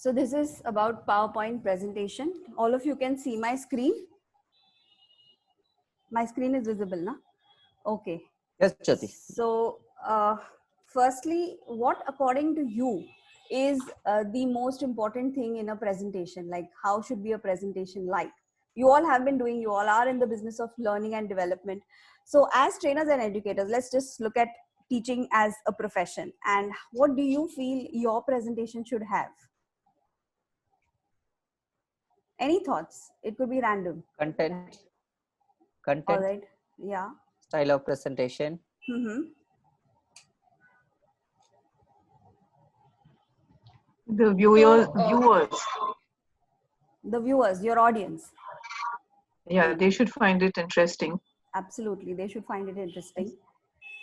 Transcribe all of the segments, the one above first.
So this is about PowerPoint presentation. All of you can see my screen. My screen is visible, na? Okay. Yes, Jyoti. So firstly, what according to you is the most important thing in a presentation? Like how should be a presentation like? You all have been doing, you all are in the business of learning and development. So as trainers and educators, let's just look at teaching as a profession. And what do you feel your presentation should have? Any thoughts? It could be random. Content, All right. Yeah. style of presentation. The viewers. The viewers, your audience. Yeah, they should find it interesting. Absolutely, they should find it interesting.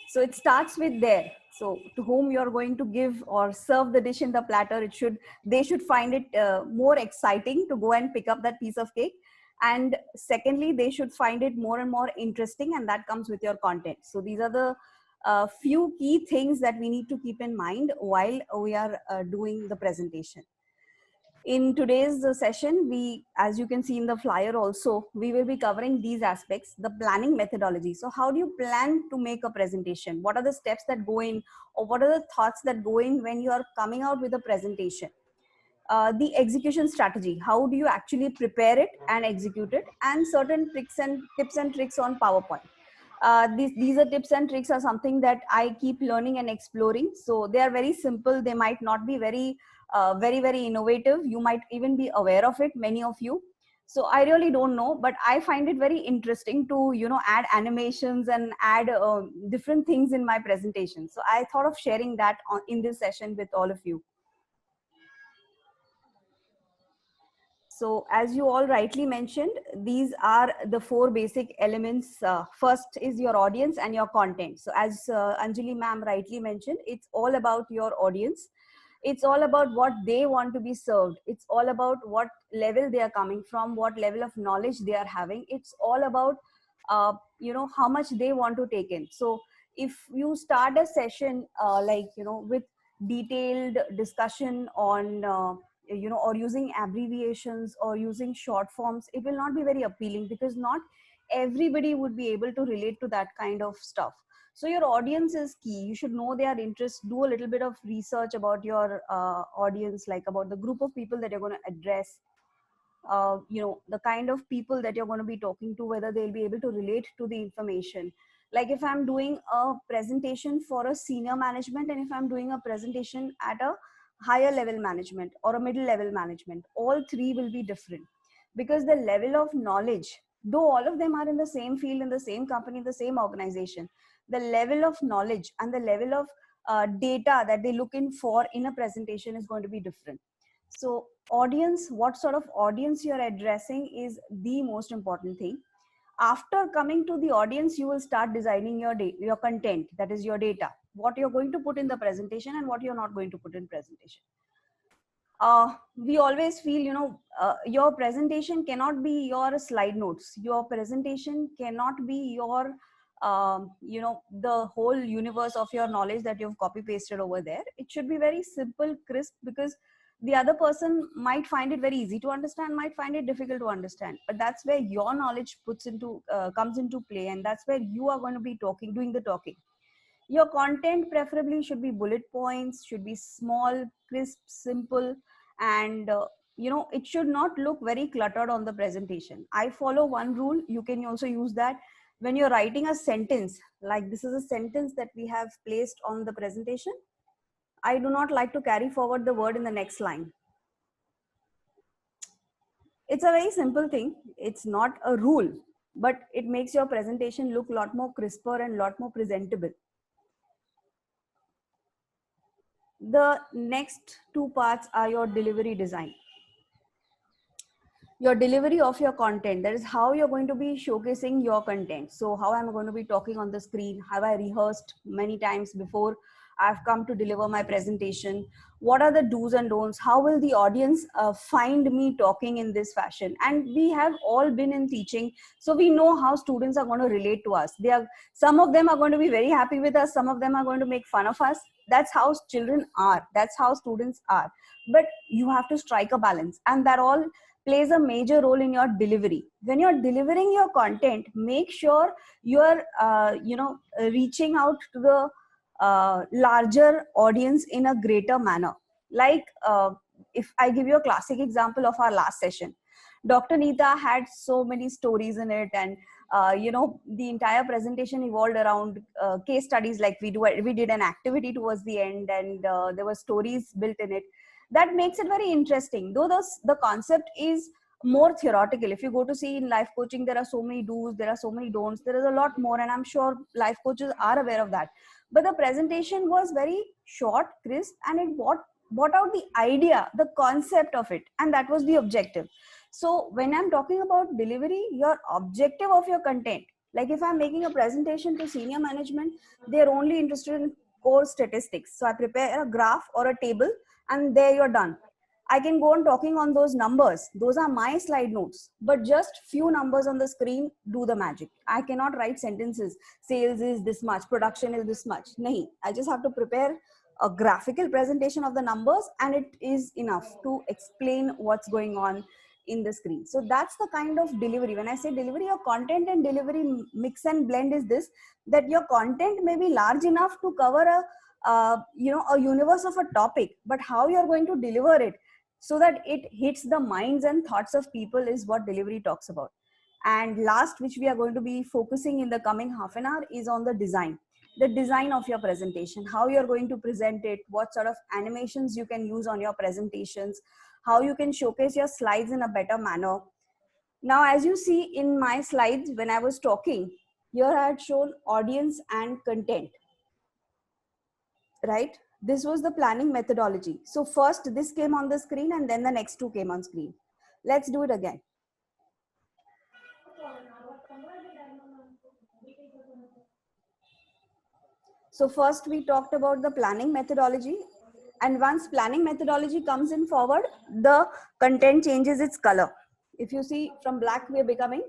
So it starts with there. So to whom you're going to give or serve the dish in the platter, they should find it more exciting to go and pick up that piece of cake. And secondly, they should find it more and more interesting, and that comes with your content. So these are the few key things that we need to keep in mind while we are doing the presentation. In today's session, as you can see in the flyer also, we will be covering these aspects, the planning methodology. So how do you plan to make a presentation? What are the steps that go in, or what are the thoughts that go in when you are coming out with a presentation? The execution strategy, how do you actually prepare it and execute it, and certain tips and tricks on PowerPoint. These are tips and tricks are something that I keep learning and exploring. So they are very simple. They might not be very innovative. You might even be aware of it, many of you. So I really don't know, but I find it very interesting to, add animations and add different things in my presentation. So I thought of sharing that in this session with all of you. So as you all rightly mentioned, these are the four basic elements. First is your audience and your content. So as Anjali ma'am rightly mentioned, it's all about your audience. It's all about what they want to be served. It's all about what level they are coming from, what level of knowledge they are having. It's all about, how much they want to take in. So if you start a session with detailed discussion on, or using abbreviations or using short forms, it will not be very appealing because not everybody would be able to relate to that kind of stuff. So your audience is key. You should know their interests, do a little bit of research about your audience, like about the group of people that you're going to address, the kind of people that you're going to be talking to, whether they'll be able to relate to the information. Like if I'm doing a presentation for a senior management and if I'm doing a presentation at a higher level management or a middle level management, all three will be different because the level of knowledge, though all of them are in the same field, in the same company, in the same organization, the level of knowledge and the level of data that they look in for in a presentation is going to be different. So audience, what sort of audience you're addressing is the most important thing. After coming to the audience, you will start designing your content, that is your data, what you're going to put in the presentation and what you're not going to put in presentation. We always feel, your presentation cannot be your slide notes. Your presentation cannot be your, the whole universe of your knowledge that you've copy pasted over there. It should be very simple, crisp, because the other person might find it very easy to understand, might find it difficult to understand. But that's where your knowledge comes into play, and that's where you are going to be doing the talking. Your content preferably should be bullet points, should be small, crisp, simple, and it should not look very cluttered on the presentation. I follow one rule. You can also use that when you're writing a sentence. Like this is a sentence that we have placed on the presentation. I do not like to carry forward the word in the next line. It's a very simple thing. It's not a rule, but it makes your presentation look a lot more crisper and a lot more presentable. The next two parts are your delivery design. Your delivery of your content, that is how you're going to be showcasing your content. So how am I going to be talking on the screen? Have I rehearsed many times before I've come to deliver my presentation? What are the do's and don'ts? How will the audience find me talking in this fashion? And we have all been in teaching, so we know how students are going to relate to us. Some of them are going to be very happy with us. Some of them are going to make fun of us. that's how children are, that's how students are. But you have to strike a balance, and that all plays a major role in your delivery. When you're delivering your content, make sure you're reaching out to the larger audience in a greater manner. Like if I give you a classic example of our last session, Dr. Neeta had so many stories in it, and the entire presentation evolved around case studies. Like we did an activity towards the end, and there were stories built in it. That makes it very interesting, though the concept is more theoretical. If you go to see in life coaching, there are so many do's, there are so many don'ts, there is a lot more, and I'm sure life coaches are aware of that. But the presentation was very short, crisp, and it brought out the idea, the concept of it, and that was the objective. So when I'm talking about delivery, your objective of your content, like if I'm making a presentation to senior management, they're only interested in core statistics. So I prepare a graph or a table, and there you're done. I can go on talking on those numbers. Those are my slide notes, but just few numbers on the screen do the magic. I cannot write sentences. Sales is this much, production is this much. Nahi. I just have to prepare a graphical presentation of the numbers, and it is enough to explain what's going on in the screen. So that's the kind of delivery. When I say delivery, your content and delivery mix and blend is this, that your content may be large enough to cover a universe of a topic, but how you're going to deliver it so that it hits the minds and thoughts of people is what delivery talks about. And last, which we are going to be focusing in the coming half an hour, is on the design of your presentation, how you're going to present it, what sort of animations you can use on your presentations, how you can showcase your slides in a better manner. Now, as you see in my slides, when I was talking, here I had shown audience and content, right? This was the planning methodology. So first this came on the screen, and then the next two came on screen. Let's do it again. So first we talked about the planning methodology, and once planning methodology comes in forward, the content changes its color. If you see, from black we are becoming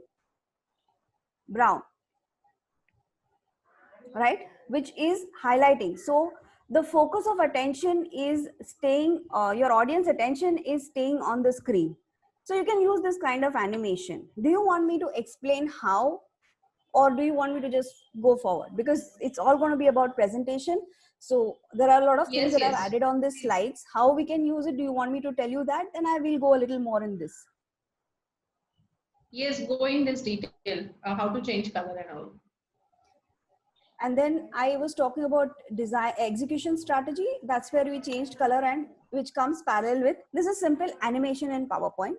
brown, right? Which is highlighting. So the focus of attention is staying, your audience attention is staying on the screen. So you can use this kind of animation. Do you want me to explain how, or do you want me to just go forward? Because it's all going to be about presentation. So there are a lot of things that I've added on this slides. How we can use it, do you want me to tell you that? Then I will go a little more in this. Yes, go in this detail, how to change color and all. And then I was talking about design execution strategy. That's where we changed color, and which comes parallel with, this is simple animation in PowerPoint.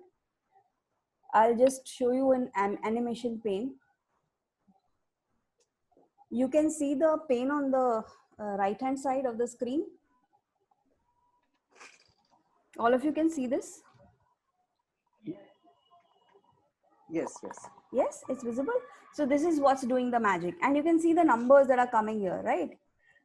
I'll just show you an animation pane. You can see the pane on the right hand side of the screen. All of you can see this? Yes, yes. Yes, it's visible. So this is what's doing the magic, and you can see the numbers that are coming here, right?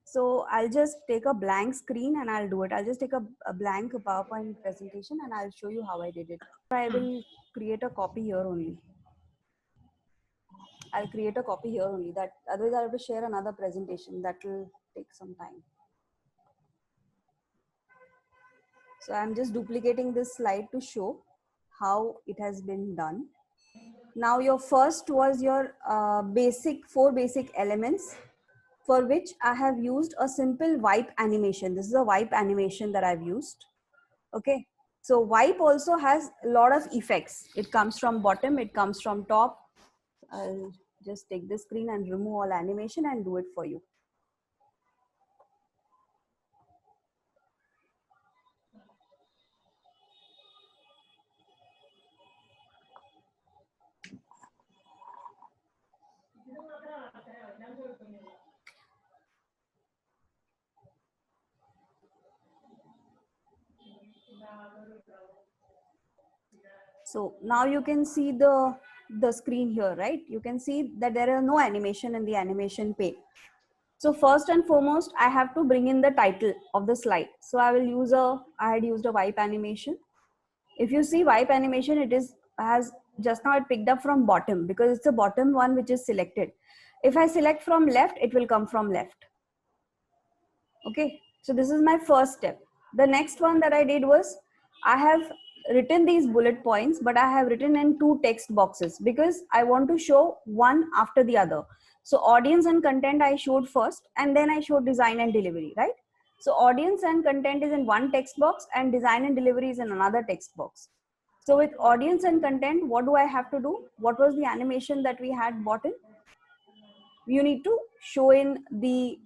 So I'll just take a blank screen and I'll do it. I'll just take a blank PowerPoint presentation and I'll show you how I did it. I will create a copy here only. I'll create a copy here only. That otherwise I have to share another presentation. That will take some time. So I'm just duplicating this slide to show how it has been done. Now your first was your four basic elements, for which I have used a simple wipe animation. This is a wipe animation that I've used. Okay. So wipe also has a lot of effects. It comes from bottom, it comes from top. I'll just take this screen and remove all animation and do it for you. So now you can see the screen here, right? You can see that there are no animation in the animation pane. So first and foremost, I have to bring in the title of the slide. So I had used a wipe animation. If you see wipe animation, has just now it picked up from bottom because it's the bottom one which is selected. If I select from left, it will come from left. Okay. So this is my first step. The next one that I did was I have written these bullet points, but I have written in 2 text boxes because I want to show one after the other. So audience and content I showed first, and then I showed design and delivery, right? So audience and content is in one text box and design and delivery is in another text box. So with audience and content, what do I have to do? What was the animation that we had bought in? You need to show in the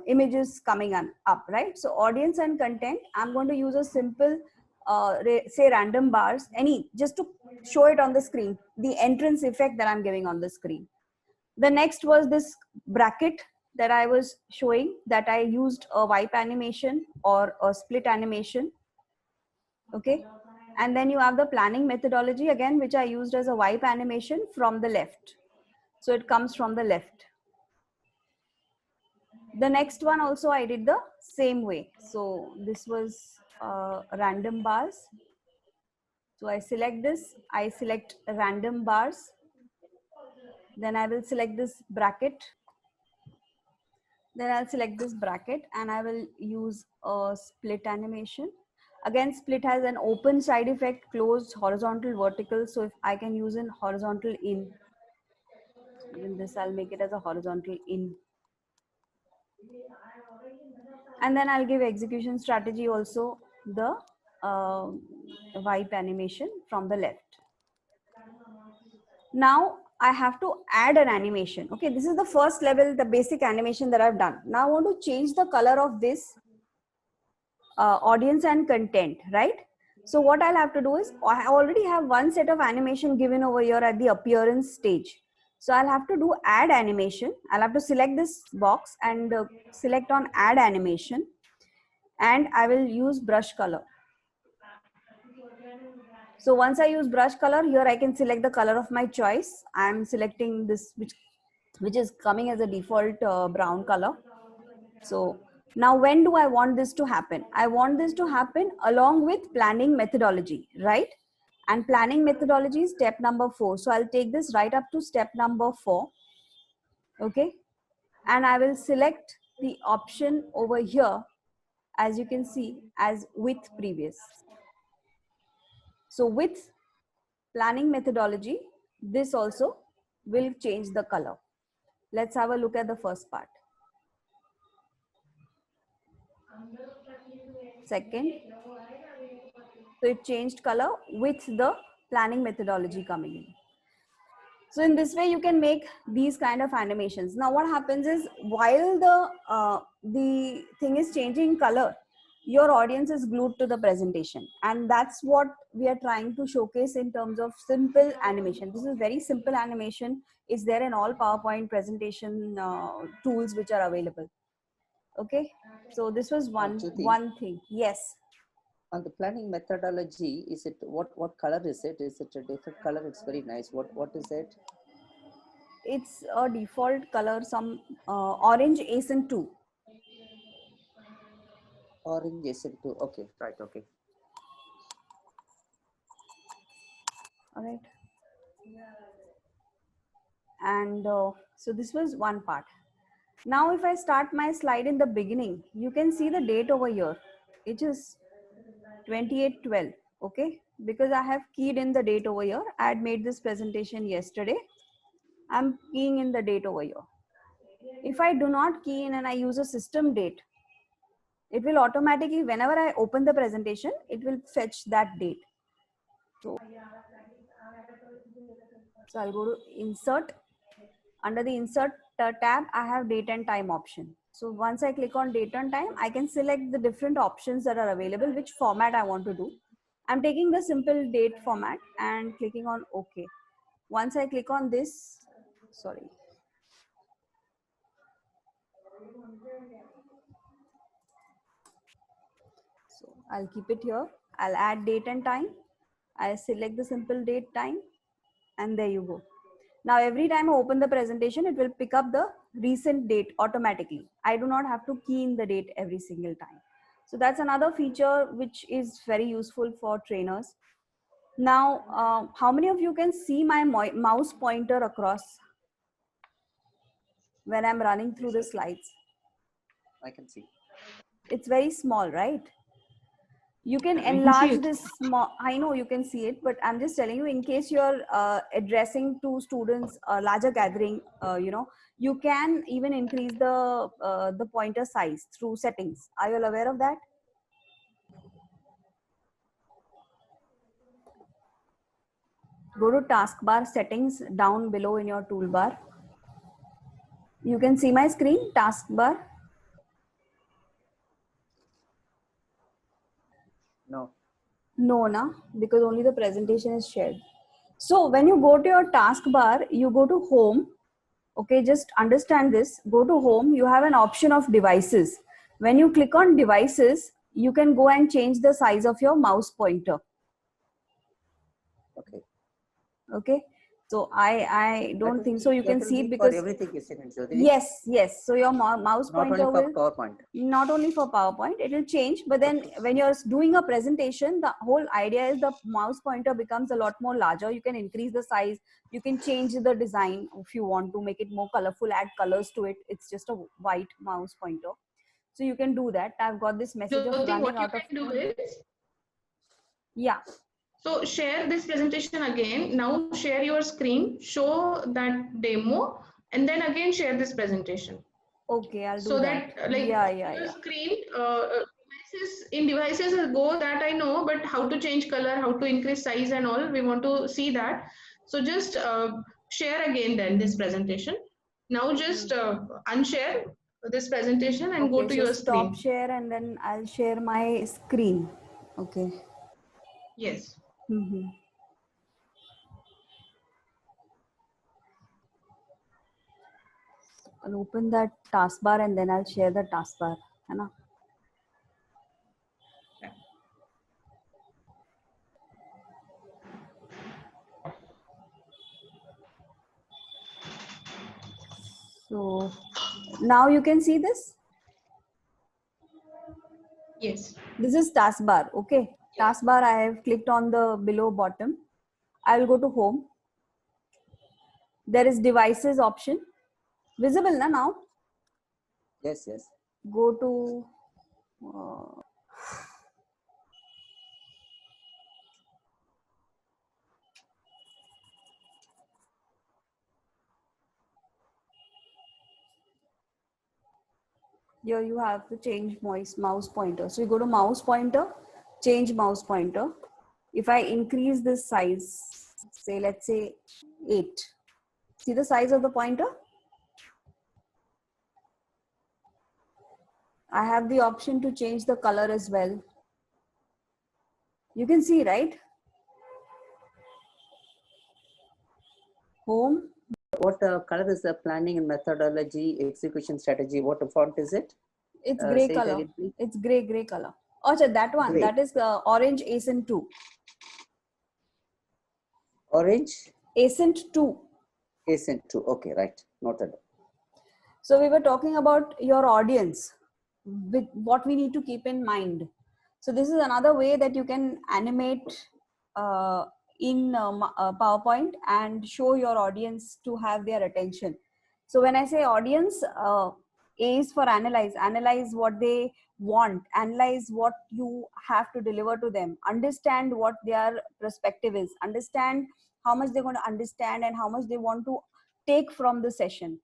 images coming up, right? So audience and content, I'm going to use a simple say random bars, any, just to show it on the screen, the entrance effect that I'm giving on the screen. The next was this bracket that I was showing, that I used a wipe animation or a split animation. Okay, and then you have the planning methodology again, which I used as a wipe animation from the left. So it comes from the left. The next one also I did the same way. So this was random bars. So I select this, I select random bars. Then I will select this bracket. Then I'll select this bracket and I will use a split animation. Again, split has an open side effect, closed, horizontal, vertical. So if I can use in horizontal in, even this I'll make it as a horizontal in. And then I'll give execution strategy also, the wipe animation from the left. Now I have to add an animation. Okay, this is the first level, the basic animation that I've done. Now I want to change the color of this audience and content, right? So what I'll have to do is, I already have one set of animation given over here at the appearance stage. So I'll have to do add animation. I'll have to select this box and select on add animation, and I will use brush color. So once I use brush color, here I can select the color of my choice. I'm selecting this, which is coming as a default brown color. So now when do I want this to happen? I want this to happen along with planning methodology, right? And planning methodology is step number 4. So I'll take this right up to step number 4. Okay. And I will select the option over here, as you can see, as with previous. So with planning methodology, this also will change the color. Let's have a look at the first part. Second, so it changed color with the planning methodology coming in. So in this way, you can make these kind of animations. Now what happens is, while the thing is changing color, your audience is glued to the presentation. And that's what we are trying to showcase in terms of simple animation. This is very simple animation. It's there in all PowerPoint presentation tools which are available. Okay. So this was Jyoti, one thing. Yes. on the planning methodology, is it what color is it? Is it a different color? It's very nice. What is it? It's a default color, some orange ASIN 2. Orange ASIN 2. Okay, right. Okay. All right. And so this was one part. Now if I start my slide in the beginning, you can see the date over here. It is 28/12. Okay, because I have keyed in the date over here. I had made this presentation yesterday. I'm keying in the date over here. If I do not key in and I use a system date, it will automatically, whenever I open the presentation, it will fetch that date. So I'll go to insert. Under the insert tab, I have date and time option. So once I click on date and time, I can select the different options that are available, which format I want to do. I'm taking the simple date format and clicking on OK. Once I click on this, sorry. So I'll keep it here. I'll add date and time. I select the simple date time, and there you go. Now every time I open the presentation, it will pick up the recent date automatically. I do not have to key in the date every single time. So that's another feature which is very useful for trainers. Now, how many of you can see my mouse pointer across when I'm running through the slides? I can see. It's very small, right? You can I can see enlarge it. this small, I know you can see it, but I'm just telling you, in case you're addressing to students a larger gathering, you can even increase the pointer size through settings. Are you all aware of that? Go to taskbar settings down below in your toolbar. You can see my screen, taskbar. No. No, na, because only the presentation is shared. So when you go to your taskbar, you go to home. Okay, just understand this. Go to home, you have an option of devices. When you click on devices, you can go and change the size of your mouse pointer. Okay. Okay, so I don't think so. You That can will see be it for because everything, isn't it, Jyoti? yes. So your mouse Not only pointer for will PowerPoint. not only for PowerPoint, it will change. But then Okay. when you're doing a presentation, the whole idea is the mouse pointer becomes a lot more larger. You can increase the size. You can change the design if you want to make it more colorful, add colors to it. It's just a white mouse pointer. So you can do that. I've got this message of Jyoti, running what you out of, can do is, yeah. so share this presentation again. Now share your screen, show that demo, and then again share this presentation. Okay, I'll do So that. that Yeah. your screen, devices go, that I know, but how to change color, how to increase size and all, we want to see that. So just share again then this presentation. Now just unshare this presentation and go Okay, to so your stop screen. share and then I'll share my screen. Okay. Yes. Mm-hmm. I'll open that taskbar and then I'll share the taskbar. है ना? So now you can see this. Yes. This is taskbar. Okay. Taskbar, I have clicked on the below bottom. I will go to home. There is devices option. Visible na now? Yes, yes. Go to uh, here you have to change mouse pointer. So you go to mouse pointer, change mouse pointer. If I increase this size, say let's say 8. See the size of the pointer? I have the option to change the color as well. You can see, right? Home. What color is the planning and methodology, execution strategy? What font is it? It's gray Say it color. again, please. It's gray color. Oh, so that one. Gray. That is orange ASIN 2. Orange? ASIN 2. ASIN 2. Okay, right. Noted. So we were talking about your audience, with what we need to keep in mind. So this is another way that you can animate in PowerPoint and show your audience to have their attention. So when I say audience, A is for analyze. Analyze what they want. Analyze what you have to deliver to them. Understand what their perspective is. Understand how much they're going to understand and how much they want to take from the session.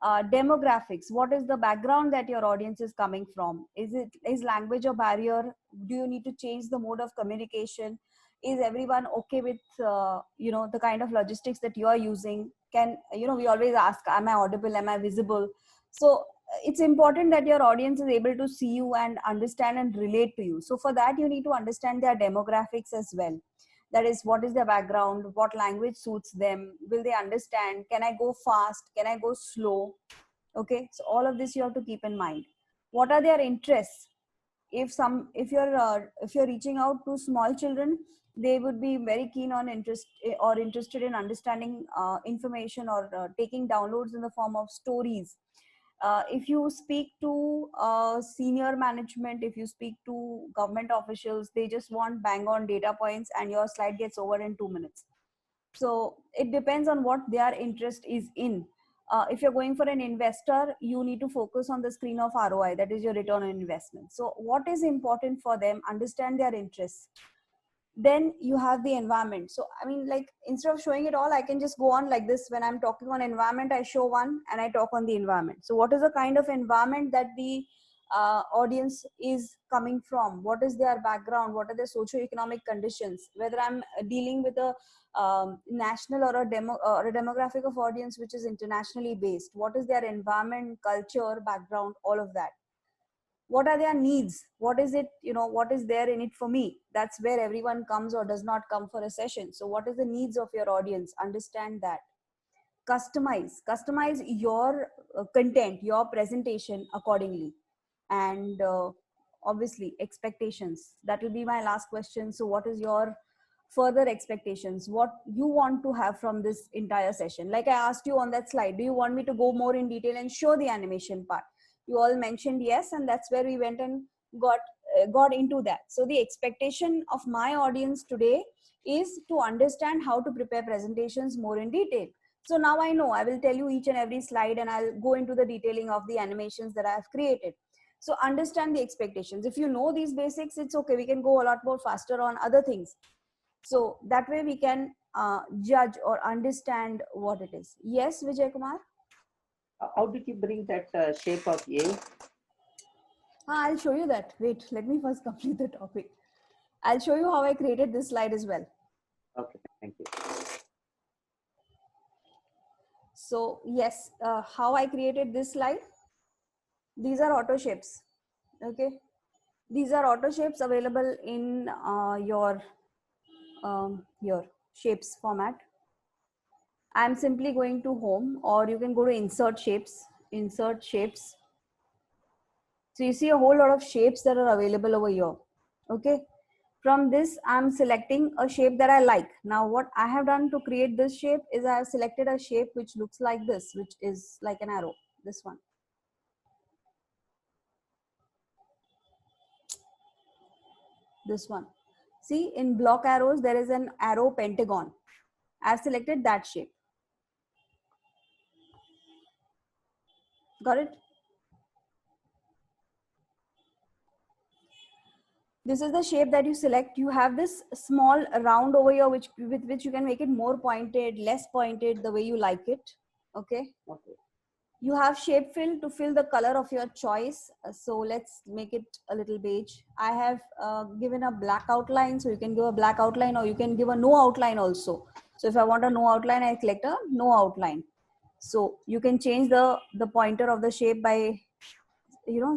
Demographics, what is the background that your audience is coming from? Is language a barrier? Do you need to change the mode of communication? Is everyone okay with the kind of logistics that you are using? Can we always ask, am I audible, am I visible? So it's important that your audience is able to see you and understand and relate to you. So for that you need to understand their demographics as well. That is, what is their background, what language suits them, will they understand, can I go fast, can I go slow? Okay, so all of this you have to keep in mind. What are their interests? If you're reaching out to small children, they would be very keen on interested in understanding information, or taking downloads in the form of stories. If you speak to senior management, if you speak to government officials, they just want bang on data points and your slide gets over in 2 minutes. So it depends on what their interest is in. If you're going for an investor, you need to focus on the screen of ROI, that is your return on investment. So what is important for them, understand their interests. Then you have the environment. So I mean, like, instead of showing it all, I can just go on like this. When I'm talking on environment, I show one and I talk on the environment. So what is the kind of environment that the audience is coming from? What is their background? What are their socio-economic conditions? Whether I'm dealing with a national or a demographic of audience which is internationally based, what is their environment, culture, background, all of that. What are their needs? What is it, what is there in it for me? That's where everyone comes or does not come for a session. So what is the needs of your audience? Understand that. Customize your content, your presentation accordingly. And obviously expectations, that will be my last question. So what is your further expectations? What you want to have from this entire session? Like I asked you on that slide, do you want me to go more in detail and show the animation part? You all mentioned yes, and that's where we went and got into that. So the expectation of my audience today is to understand how to prepare presentations more in detail. So now I know, I will tell you each and every slide and I'll go into the detailing of the animations that I have created. So understand the expectations. If you know these basics, it's okay. We can go a lot more faster on other things. So that way we can judge or understand what it is. Yes, Vijay Kumar? How did you bring that shape of A? I'll show you that. Wait, let me first complete the topic. I'll show you how I created this slide as well. Okay, thank you. So yes, how I created this slide. These are auto shapes. Okay. These are auto shapes available in your shapes format. I'm simply going to home, or you can go to insert shapes. So you see a whole lot of shapes that are available over here. Okay. From this, I'm selecting a shape that I like. Now, what I have done to create this shape is I have selected a shape which looks like this, which is like an arrow, this one. This one. See, in block arrows, there is an arrow pentagon. I've selected that shape. Got it? This is the shape that you select. You have this small round over here, with which you can make it more pointed, less pointed, the way you like it. Okay. Okay. You have shape fill to fill the color of your choice. So let's make it a little beige. I have given a black outline. So you can give a black outline, or you can give a no outline also. So if I want a no outline, I select a no outline. So you can change the pointer of the shape by,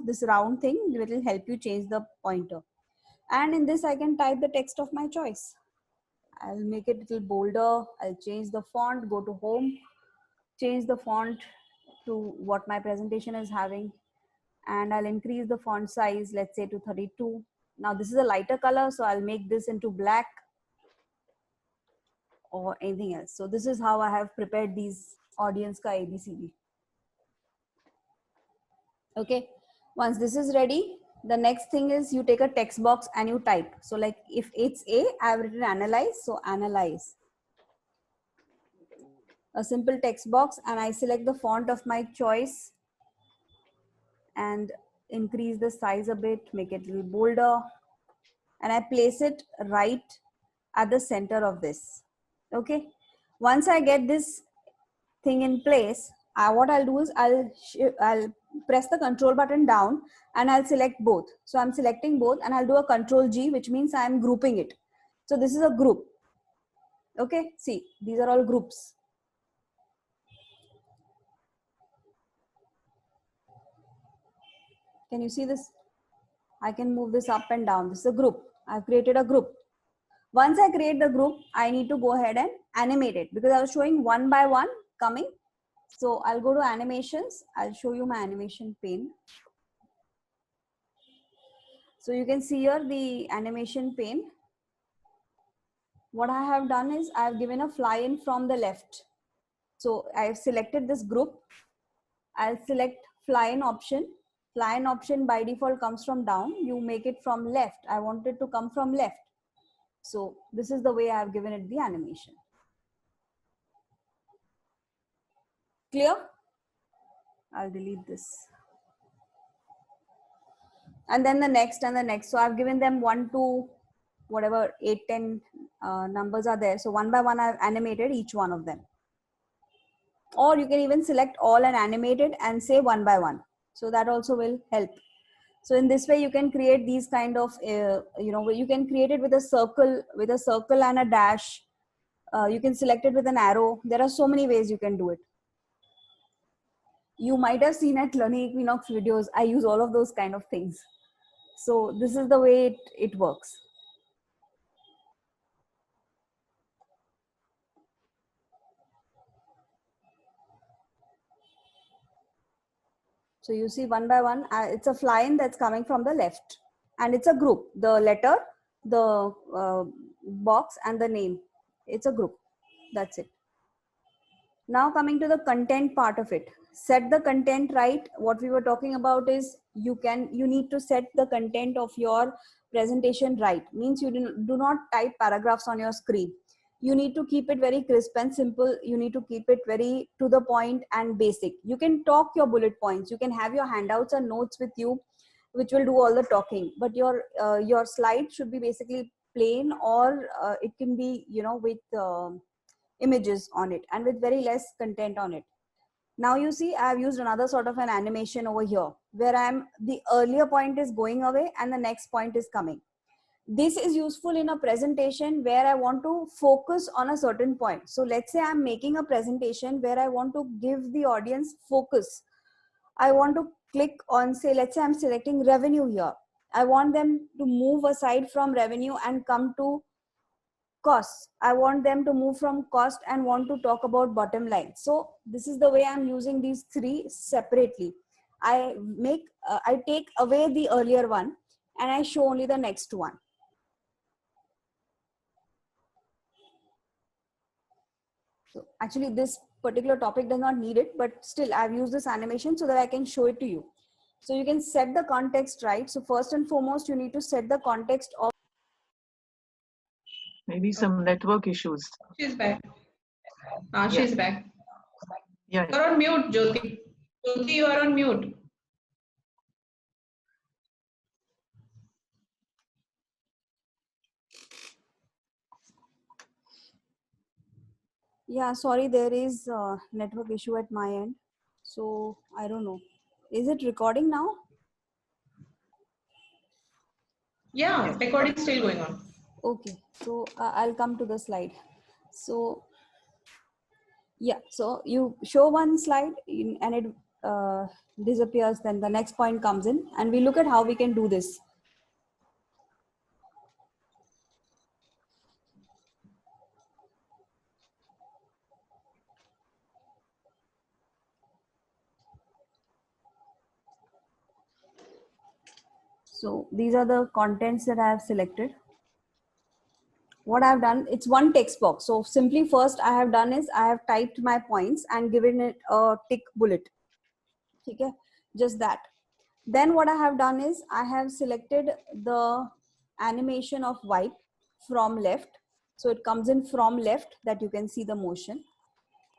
this round thing. It will help you change the pointer. And in this, I can type the text of my choice. I'll make it a little bolder. I'll change the font, go to home, change the font to what my presentation is having. And I'll increase the font size, let's say to 32. Now this is a lighter color, so I'll make this into black or anything else. So this is how I have prepared these audience ka ABCD. Okay. Once this is ready, the next thing is you take a text box and you type. So like if it's A, I've written analyze. So analyze. A simple text box, and I select the font of my choice and increase the size a bit, make it a little bolder, and I place it right at the center of this. Okay. Once I get this thing in place, what I'll do is I'll press the control button down and I'll select both. So I'm selecting both and I'll do a control G, which means I'm grouping it. So this is a group. Okay. See, these are all groups. Can you see this? I can move this up and down. This is a group. I've created a group. Once I create the group, I need to go ahead and animate it, because I was showing one by one coming. So I'll go to animations. I'll show you my animation pane. So you can see here the animation pane. What I have done is I've given a fly in from the left. So I've selected this group. I'll select fly in option. Fly in option by default comes from down. You make it from left. I want it to come from left. So this is the way I have given it the animation. Clear? I'll delete this. And then the next and the next. So I've given them 1 to whatever 8, 10 numbers are there. So one by one I've animated each one of them. Or you can even select all and animate it and say one by one. So that also will help. So in this way you can create these kind of, you can create it with a circle and a dash. You can select it with an arrow. There are so many ways you can do it. You might have seen at Learning Equinox videos, I use all of those kind of things. So this is the way it works. So you see one by one, it's a fly-in that's coming from the left. And it's a group, the letter, the box and the name. It's a group, that's it. Now coming to the content part of it. Set the content right. What we were talking about is you need to set the content of your presentation right. Means you do not type paragraphs on your screen. You need to keep it very crisp and simple. You need to keep it very to the point and basic. You can talk your bullet points. You can have your handouts and notes with you, which will do all the talking. But your slide should be basically plain, or it can be, with images on it and with very less content on it. Now you see I have used another sort of an animation over here where the earlier point is going away and the next point is coming. This is useful in a presentation where I want to focus on a certain point. So let's say I'm making a presentation where I want to give the audience focus. I want to click on, say, let's say I'm selecting revenue here. I want them to move aside from revenue and come to costs. I want them to move from cost and want to talk about bottom line. So this is the way I'm using these three separately. I take away the earlier one and I show only the next one. So actually this particular topic does not need it, but still I've used this animation so that I can show it to you. So you can set the context right. So first and foremost, you need to set the context of. Maybe some network issues. She's back. Yeah. She's back. Yeah. You're on mute, Jyoti. Jyoti, you are on mute. Yeah, sorry, there is a network issue at my end. So I don't know. Is it recording now? Yeah, recording still going on. Okay, so I'll come to the slide. So yeah, so you show one slide and it disappears, then the next point comes in and we look at how we can do this. So these are the contents that I have selected. What I've done, it's one text box. So simply first I have done is I have typed my points and given it a tick bullet. Okay, just that. Then what I have done is I have selected the animation of wipe from left. So it comes in from left that you can see the motion.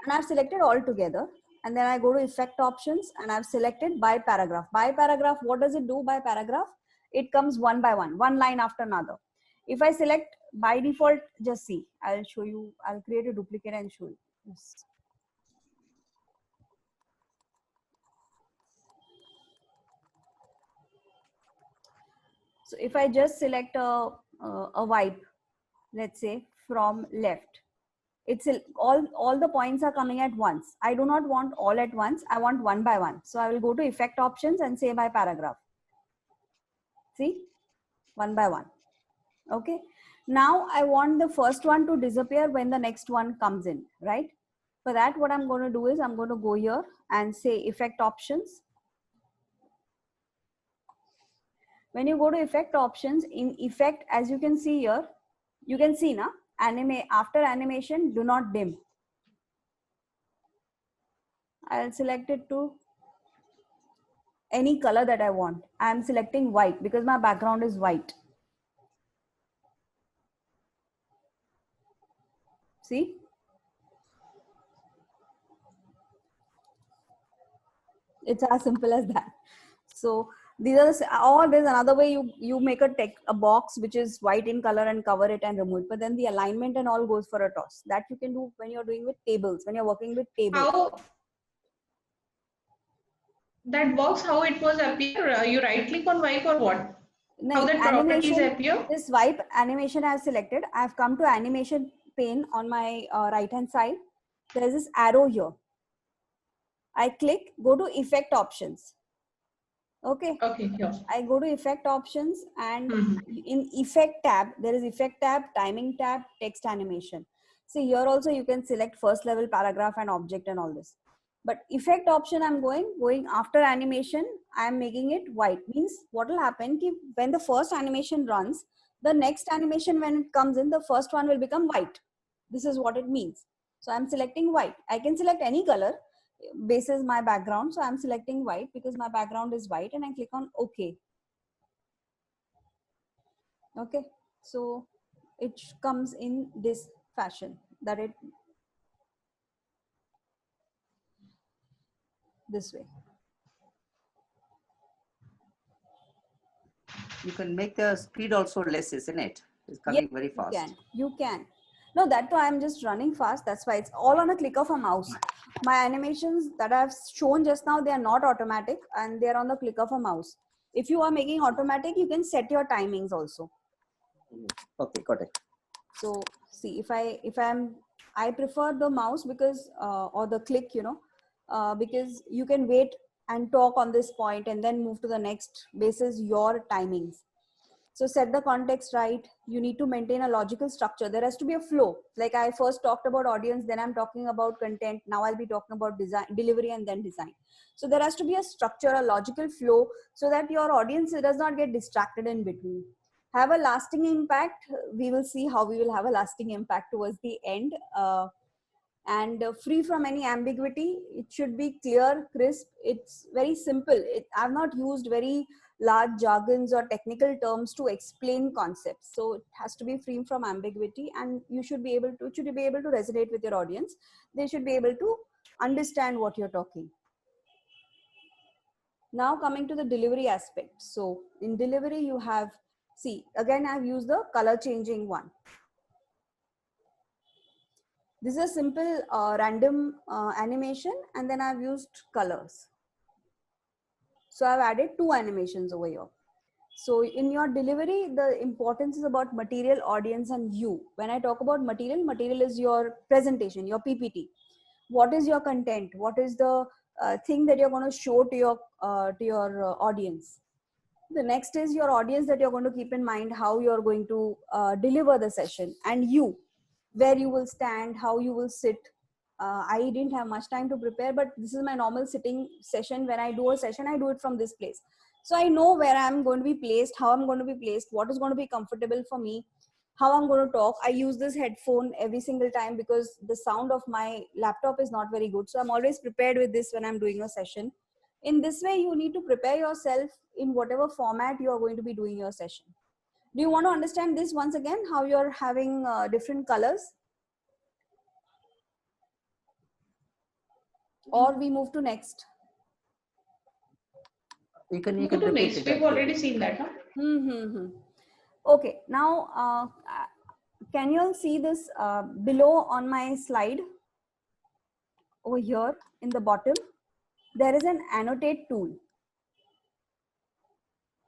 And I've selected all together. And then I go to effect options and I've selected by paragraph. By paragraph, what does it do by paragraph? It comes one by one line after another. If I select by default, just see, I'll show you, I'll create a duplicate and show you. Yes. So if I just select a wipe, let's say from left, it's all the points are coming at once. I do not want all at once. I want one by one. So I will go to effect options and say by paragraph. See, one by one. Okay. Now I want the first one to disappear when the next one comes in, right? For that, what I'm going to do is I'm going to go here and say effect options. When you go to effect options, in effect, as you can see here, you can see now, after animation, do not dim. I'll select it to any color that I want. I'm selecting white because my background is white. See? It's as simple as that. So these are or there's another way. You make a box which is white in color and cover it and remove it, but then the alignment and all goes for a toss. That you can do when you're doing with tables, when you're working with tables. How that box, how it was appear? You right click on wipe or what? How that properties Animation, appear? this wipe animation I have selected. I've come to animation pane on my right hand side. There's this arrow here. I click, go to effect options. Okay. Okay, here. I go to effect options, and Mhm. in effect tab, there is effect tab, timing tab, text animation. See here also you can select first level paragraph and object and all this. But effect option I'm going after animation, I'm making it white. Means what will happen when the first animation runs, the next animation when it comes in, the first one will become white. This is what it means. So I'm selecting white. I can select any color bases my background. So I'm selecting white because my background is white, and I click on OK. Okay. So it comes in this fashion, that it this way. You can make the speed also less, isn't it? It's Yes, coming very fast. You can. No, that too, I'm just running fast. That's why it's all on a click of a mouse. My animations that I've shown just now, they are not automatic and they're on the click of a mouse. If you are making automatic, you can set your timings also. Okay, got it. So see, I prefer the mouse because or the click, because you can wait and talk on this point and then move to the next basis your timings. So set the context right. You need to maintain a logical structure. There has to be a flow. Like I first talked about audience, then I'm talking about content. Now I'll be talking about design, delivery, and then design. So there has to be a structure, a logical flow, so that your audience does not get distracted in between. Have a lasting impact. We will see how we will have a lasting impact towards the end. And free from any ambiguity. It should be clear, crisp. It's very simple. I've not used very large jargons or technical terms to explain concepts. So it has to be free from ambiguity, and it should be able to resonate with your audience. They should be able to understand what you're talking. Now coming to the delivery aspect. So in delivery, you have, see, again, I've used the color changing one. This is a simple random animation, and then I've used colors. So I've added two animations over here. So in your delivery, the importance is about material, audience, and you. When I talk about material is your presentation, your PPT. What is your content? What is the thing that you're going to show to your audience? The next is your audience, that you're going to keep in mind how you're going to deliver the session, and you, where you will stand, how you will sit. I didn't have much time to prepare, but this is my normal sitting session. When I do a session, I do it from this place. So I know where I'm going to be placed, how I'm going to be placed, what is going to be comfortable for me, how I'm going to talk. I use this headphone every single time because the sound of my laptop is not very good. So I'm always prepared with this when I'm doing a session. In this way, you need to prepare yourself in whatever format you are going to be doing your session. Do you want to understand this once again, how you're having different colors? Or we move to next? You can Go to repeat next. it. We've Actually. already seen that, huh? Okay, now can you all see this below on my slide? Over here in the bottom, there is an annotate tool.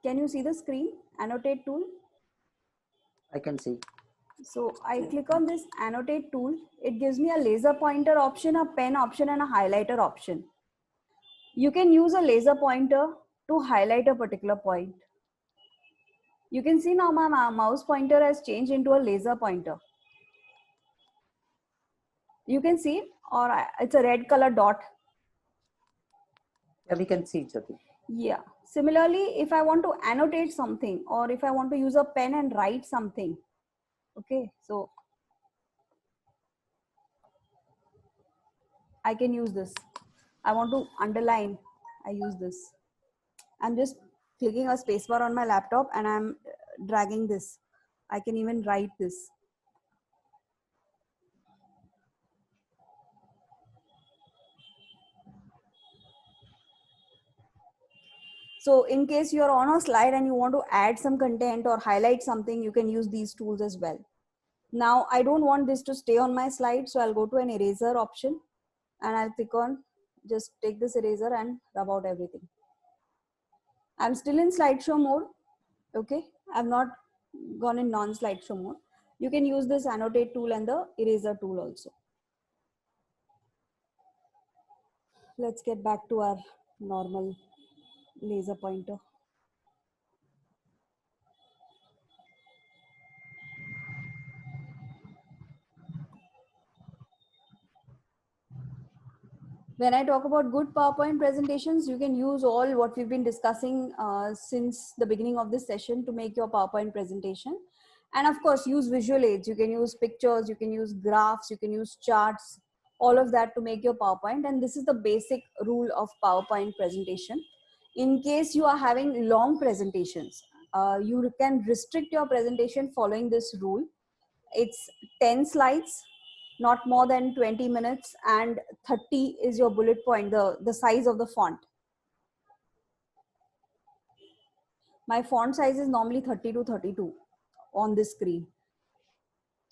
Can you see the screen? Annotate tool. I can see. So I click on this annotate tool. It gives me a laser pointer option, a pen option, and a highlighter option. You can use a laser pointer to highlight a particular point. You can see now my mouse pointer has changed into a laser pointer. You can see, or it's a red color dot. Yeah, we can see, Jyoti. Yeah. Similarly, if I want to annotate something, or if I want to use a pen and write something, okay, so I can use this. I want to underline, I use this. I'm just clicking a spacebar on my laptop and I'm dragging this. I can even write this. So in case you're on a slide and you want to add some content or highlight something, you can use these tools as well. Now I don't want this to stay on my slide, so I'll go to an eraser option and I'll click on, just take this eraser and rub out everything. I'm still in slideshow mode. Okay, I've not gone in non-slideshow mode. You can use this annotate tool and the eraser tool also. Let's get back to our normal laser pointer. When I talk about good PowerPoint presentations, you can use all what we've been discussing since the beginning of this session to make your PowerPoint presentation. And of course, use visual aids. You can use pictures, you can use graphs, you can use charts, all of that to make your PowerPoint. And this is the basic rule of PowerPoint presentation. In case you are having long presentations, you can restrict your presentation following this rule. It's 10 slides, not more than 20 minutes, and 30 is your bullet point, the size of the font. My font size is normally 30 to 32 on this screen.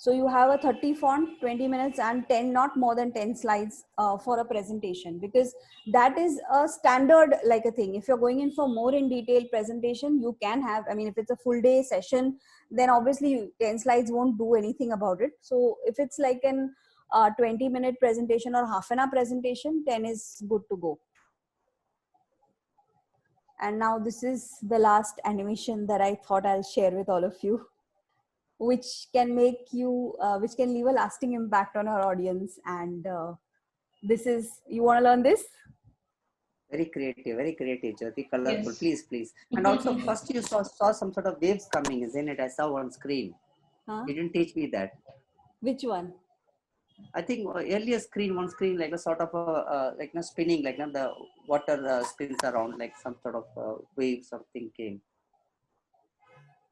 So you have a 30 font, 20 minutes and 10, not more than 10 slides for a presentation, because that is a standard like a thing. If you're going in for more in detail presentation, you can have, I mean, if it's a full day session, then obviously 10 slides won't do anything about it. So if it's like an 20-minute presentation or half an hour presentation, 10 is good to go. And now this is the last animation that I thought I'll share with all of you, which can make you, which can leave a lasting impact on our audience. And this is, you want to learn this? Very creative, Jyoti, colorful. Yes. Please, please. And also, first you saw some sort of waves coming, isn't it? I saw on screen. Huh? You didn't teach me that. Which one? I think earlier screen, one screen, like a sort of like spinning, like the water spins around, like some sort of wave, something came.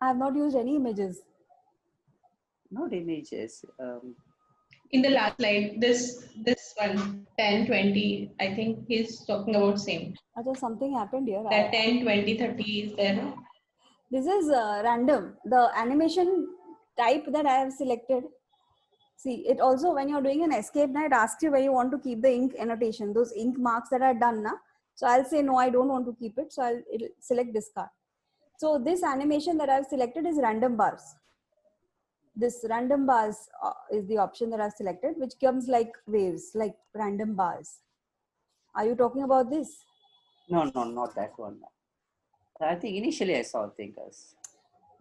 I have not used any images. Not images. In the last slide, this one, 10, 20, I think he's talking about same. Achha, something happened here. That 10, 20, 30 is there. No? This is random. The animation type that I have selected. See, it also, when you're doing an escape, it asks you where you want to keep the ink annotation, those ink marks that are done. Na? So I'll say, no, I don't want to keep it. So it'll select discard. So this animation that I've selected is random bars. This random bars is the option that I've selected, which comes like waves, like random bars. Are you talking about this? No, not that one. I think initially I saw thinkers.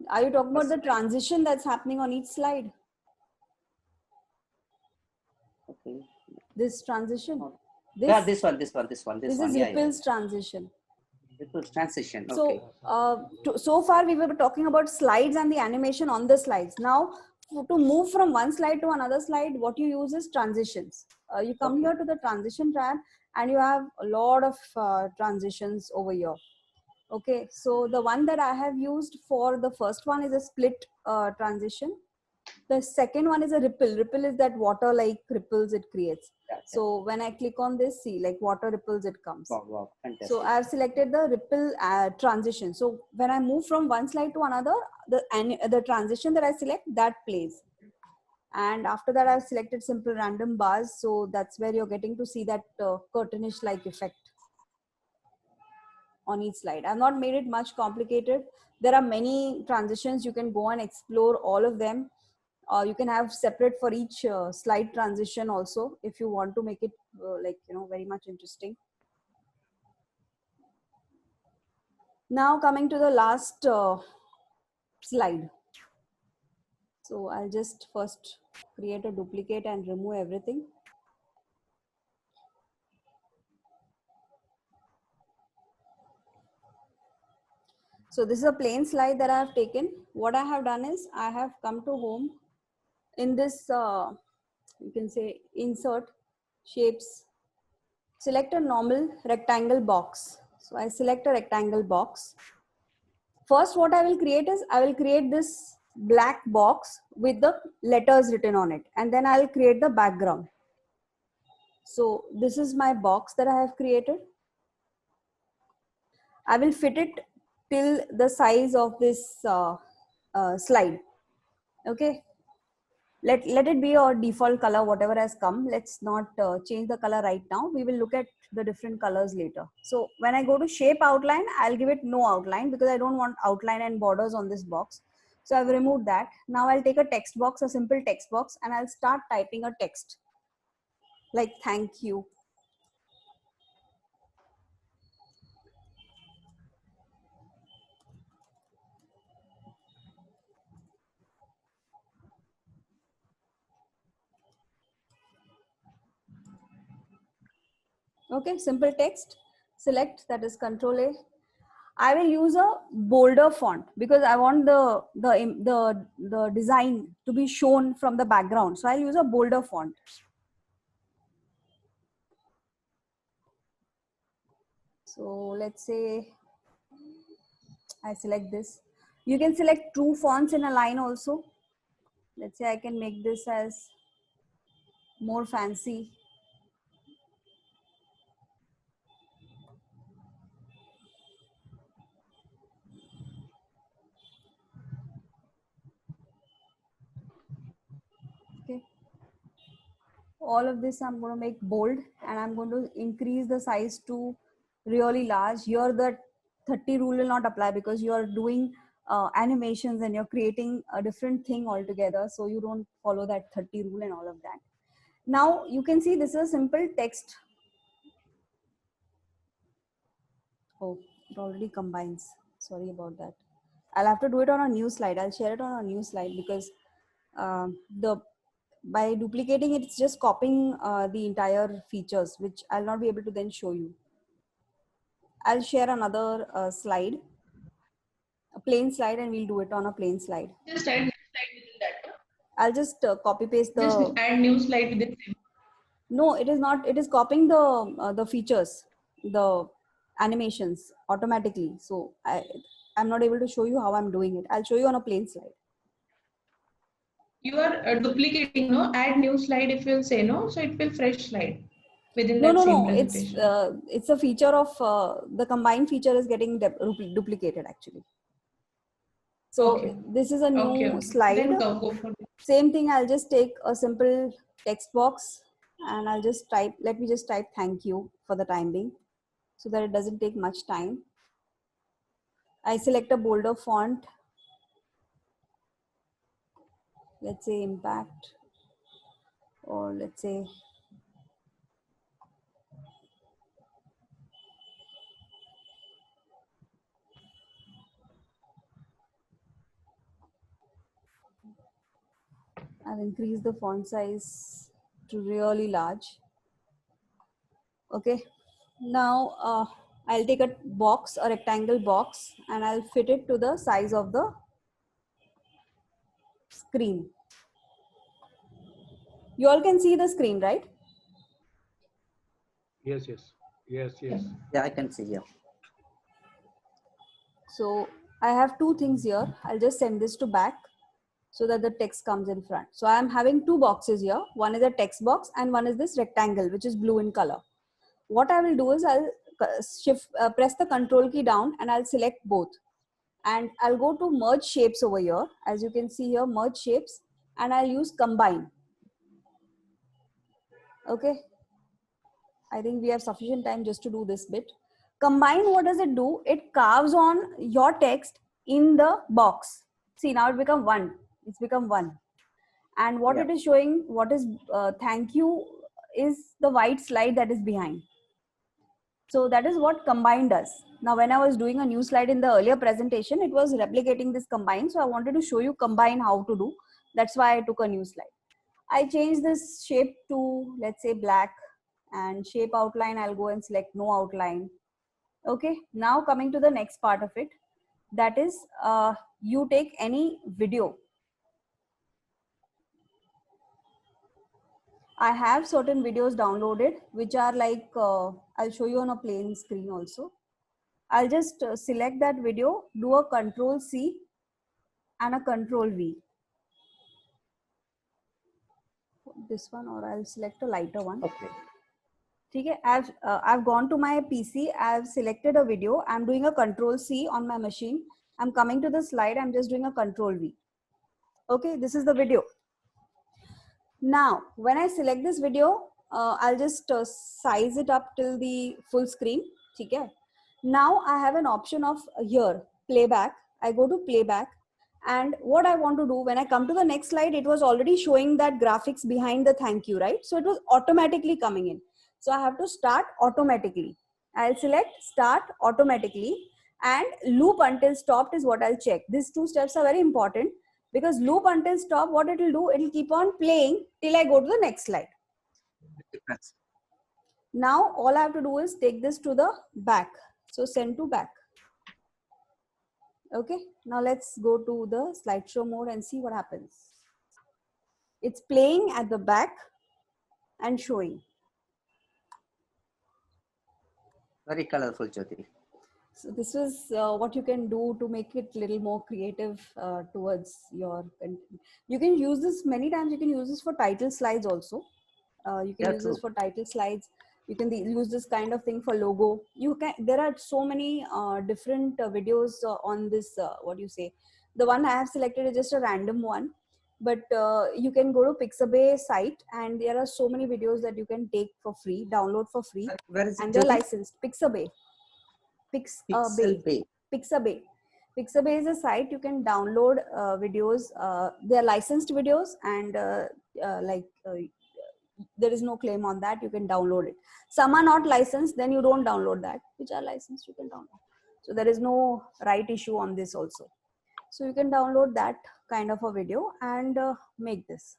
Are you talking about the transition that's happening on each slide? Okay. This transition. This, yeah, this one. This is one. Ripple's transition. Ripple's transition. Okay. So, so far we were talking about slides and the animation on the slides. Now, to move from one slide to another slide, what you use is transitions. You come here to the transition tab and you have a lot of transitions over here. Okay, so the one that I have used for the first one is a split transition. The second one is a ripple. Ripple is that water like ripples it creates. Yeah, so when I click on this, see, like water ripples, it comes. Wow, fantastic. So I've selected the ripple transition. So when I move from one slide to another, the transition that I select, that plays. And after that, I've selected simple random bars. So that's where you're getting to see that curtainish like effect on each slide. I've not made it much complicated. There are many transitions. You can go and explore all of them. You can have separate for each slide transition also, if you want to make it like, very much interesting. Now coming to the last slide. So I'll just first create a duplicate and remove everything. So this is a plain slide that I have taken. What I have done is I have come to home. In this, you can say insert, shapes, select a normal rectangle box. So I select a rectangle box. First, what I will create is I will create this black box with the letters written on it, and then I will create the background. So this is my box that I have created. I will fit it till the size of this slide. Okay. Let it be your default color, whatever has come. Let's not change the color right now. We will look at the different colors later. So when I go to shape outline, I'll give it no outline because I don't want outline and borders on this box. So I've removed that. Now I'll take a text box, a simple text box, and I'll start typing a text like thank you. Okay, simple text. Select, that is Control A. I will use a bolder font because I want the design to be shown from the background. So I'll use a bolder font. So let's say I select this. You can select true fonts in a line also. Let's say I can make this as more fancy. Okay. All of this I'm going to make bold and I'm going to increase the size to really large. Here the 30 rule will not apply because you are doing animations and you're creating a different thing altogether. So you don't follow that 30 rule and all of that. Now you can see this is a simple text. Oh, it already combines. Sorry about that. I'll have to do it on a new slide. I'll share it on a new slide because by duplicating it, it's just copying the entire features, which I'll not be able to then show you. I'll share another slide, a plain slide, and we'll do it on a plain slide. Just add new slide within that. I'll just copy paste the. Just add new slide within. No, it is not. It is copying the features, the animations automatically. So I'm not able to show you how I'm doing it. I'll show you on a plain slide. You are duplicating, no? Add new slide if you'll say no, so it will fresh slide within No, that no, same no. presentation. It's a feature of the combined feature is getting duplicated actually. So Okay. this is a new slide. Then go for it. Same thing. I'll just take a simple text box and I'll just type. Let me just type thank you for the time being, so that it doesn't take much time. I select a bolder font. Let's say impact, or let's say I'll increase the font size to really large. Okay. Now I'll take a box, a rectangle box, and I'll fit it to the size of the screen. You all can see the screen, right? Yes, yes, yes, yes. Yeah, I can see here. So I have two things here. I'll just send this to back so that the text comes in front. So I'm having two boxes here. One is a text box and one is this rectangle, which is blue in color. What I will do is I'll press the control key down and I'll select both. And I'll go to merge shapes over here. As you can see here, merge shapes, and I'll use combine. Okay. I think we have sufficient time just to do this bit. Combine, what does it do? It carves on your text in the box. See, now it become one. It's become one. And what it is showing, what is thank you, is the white slide that is behind. So that is what combine does. Now, when I was doing a new slide in the earlier presentation, it was replicating this combine. So I wanted to show you combine how to do. That's why I took a new slide. I changed this shape to, let's say, black, and shape outline, I'll go and select no outline. Okay, now coming to the next part of it, that is you take any video. I have certain videos downloaded which are like, I'll show you on a plain screen also. I'll just select that video, do a Control C and a Control V. This one, or I'll select a lighter one. Okay. Okay, I've gone to my PC. I've selected a video. I'm doing a Control C on my machine. I'm coming to the slide. I'm just doing a Control V. Okay, this is the video. Now, when I select this video, I'll just size it up till the full screen. Okay. Now I have an option of here, playback. I go to playback. And what I want to do, when I come to the next slide, it was already showing that graphics behind the thank you, right? So it was automatically coming in. So I have to start automatically. I'll select start automatically, and loop until stopped is what I'll check. These two steps are very important, because loop until stop, what it will do, it will keep on playing till I go to the next slide. Difference. Now all I have to do is take this to the back. So send to back. Okay, now let's go to the slideshow mode and see what happens. It's playing at the back and showing. Very colorful, Jyoti. So this is what you can do to make it a little more creative towards your content. You can use this many times. You can use this for title slides also. You can use this for title slides. You can use this kind of thing for logo. You can. There are so many different videos on this. What do you say? The one I have selected is just a random one, but you can go to Pixabay site, and there are so many videos that you can take for free, download for free, Where is it, and they're Jyoti? licensed. Pixabay. Pixabay. Pixabay. Pixabay is a site you can download videos. They are licensed videos, and there is no claim on that. You can download it. Some are not licensed, then you don't download that. Which are licensed, you can download. So there is no right issue on this also. So you can download that kind of a video and make this.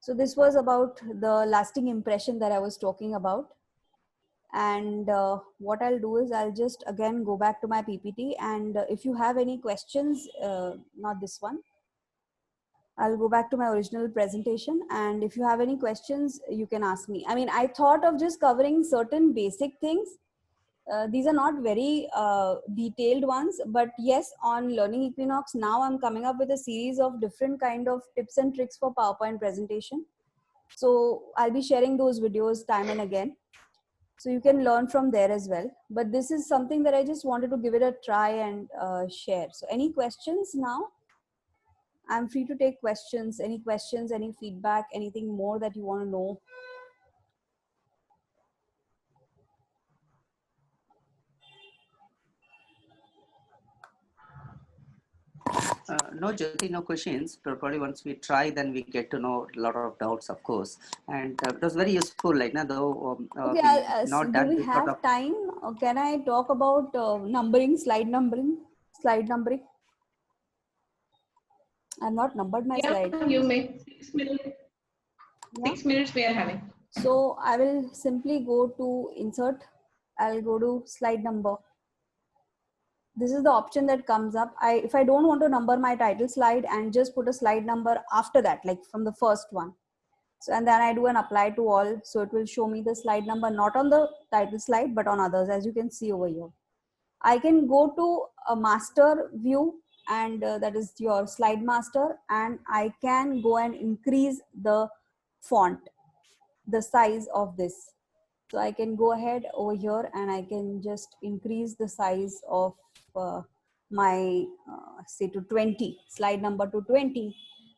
So this was about the lasting impression that I was talking about. And what I'll do is I'll just again go back to my PPT, and if you have any questions, not this one, I'll go back to my original presentation, and if you have any questions, you can ask me. I mean, I thought of just covering certain basic things. These are not very detailed ones, but yes, on Learning Equinox, now I'm coming up with a series of different kind of tips and tricks for PowerPoint presentation. So I'll be sharing those videos time and again. So you can learn from there as well. But this is something that I just wanted to give it a try and share. So any questions now? I'm free to take questions, any feedback, anything more that you want to know. No, Jyoti, no questions. Probably once we try, then we get to know a lot of doubts, of course. And it was very useful, like, though Okay, not do that we sort have of time? Can I talk about numbering, slide numbering? I've not numbered my slide. You may 6 minutes. Yeah. 6 minutes we are having. So I will simply go to insert. I'll go to slide number. This is the option that comes up. If I don't want to number my title slide and just put a slide number after that, like from the first one. So, and then I do an apply to all. So it will show me the slide number, not on the title slide, but on others, as you can see over here. I can go to a master view, and that is your slide master. And I can go and increase the font, the size of this. So I can go ahead over here and I can just increase the size of my, say to 20, slide number to 20.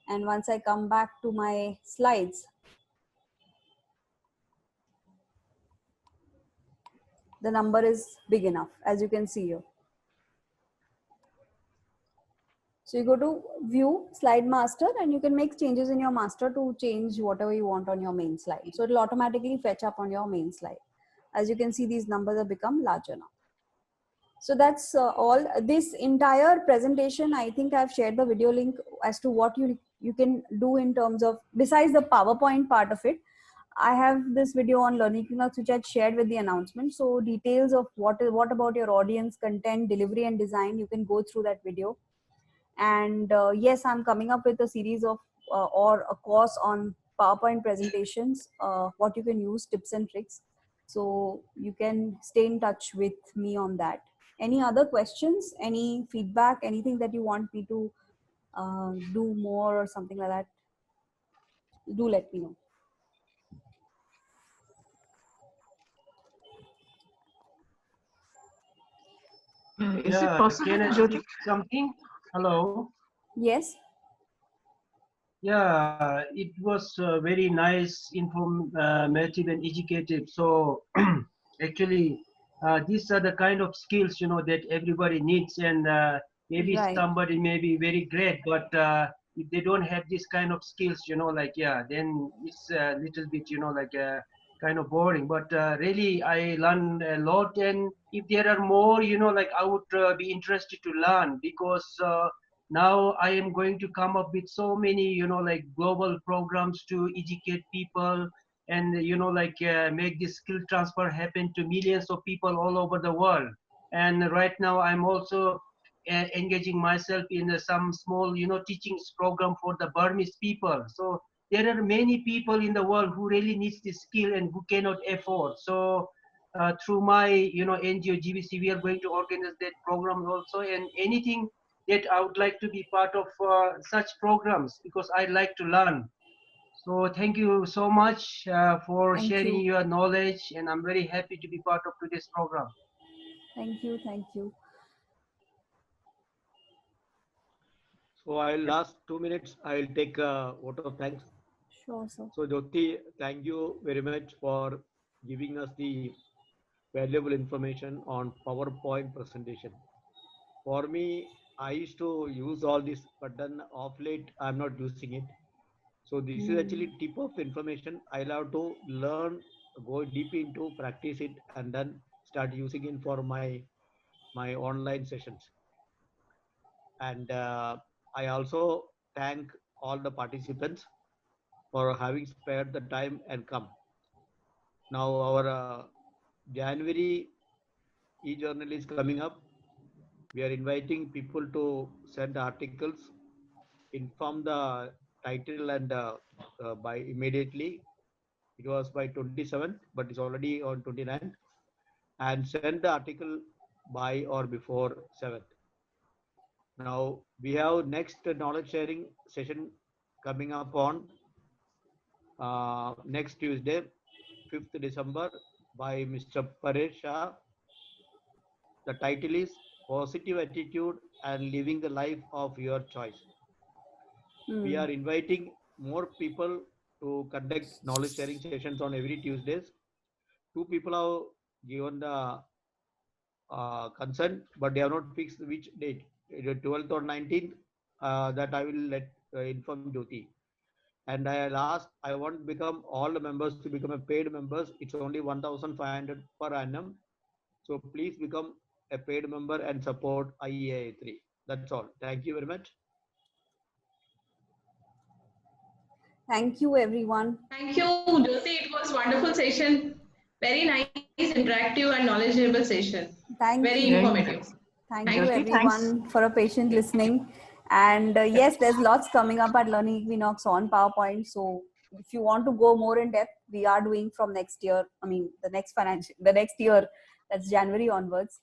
And once I come back to my slides, the number is big enough, as you can see here. So you go to view slide master, and you can make changes in your master to change whatever you want on your main slide. So it will automatically fetch up on your main slide. As you can see, these numbers have become larger now. So that's all. This entire presentation, I think I've shared the video link as to what you can do in terms of, besides the PowerPoint part of it. I have this video on Learning Equinox, which I shared with the announcement. So details of what about your audience, content, delivery and design, you can go through that video. And yes, I'm coming up with a series of or a course on PowerPoint presentations, what you can use, tips and tricks. So you can stay in touch with me on that. Any other questions, any feedback, anything that you want me to do more or something like that, do let me know. Is it possible, can I Jyoti? speak something? Hello. Yes. Yeah, it was very nice, informative, and educative. So actually, these are the kind of skills that everybody needs, and maybe Right. somebody may be very great, but if they don't have this kind of skills, like yeah, then it's a little bit, like kind of boring. But really, I learned a lot, and if there are more, like I would be interested to learn because. Now I am going to come up with so many like global programs to educate people and like make this skill transfer happen to millions of people all over the world. And right now I'm also engaging myself in some small teachings program for the Burmese people. So there are many people in the world who really needs this skill and who cannot afford. So through my NGO GBC, we are going to organize that program also, and anything that I would like to be part of such programs because I like to learn. So thank you so much for Thank sharing you. your knowledge, and I'm very happy to be part of today's program. Thank you. Thank you. So I'll last 2 minutes. I'll take a vote of thanks. Sure, sir. So Jyoti, thank you very much for giving us the valuable information on PowerPoint presentation. For me, I used to use all this, but then of late I'm not using it. So this is actually tip of information. I'll have to learn, go deep into, practice it, and then start using it for my online sessions. And I also thank all the participants for having spared the time and come. Now our January e-journal is coming up. We are inviting people to send articles, inform the title and by immediately. It was by 27th, but it's already on 29th. And send the article by or before 7th. Now we have next knowledge sharing session coming up on next Tuesday, 5th December by Mr. Paresh Shah. The title is Positive Attitude and Living the Life of Your Choice. We are inviting more people to conduct knowledge sharing sessions on every Tuesdays. 2 people have given the consent, but they have not fixed which date, 12th or 19th. That I will let inform Jyoti. And I want to become all the members to become a paid members. It's only 1,500 per annum. So please become a paid member and support IAI3. That's all. Thank you very much. Thank you, everyone. Thank you, Jyoti. It was wonderful session. Very nice, interactive and knowledgeable session. Thank Very you. informative. Thank Thank you, you. everyone, for a patient listening. And yes, there's lots coming up at Learning Equinox on PowerPoint. So if you want to go more in depth, we are doing from next year. I mean, the next year, that's January onwards.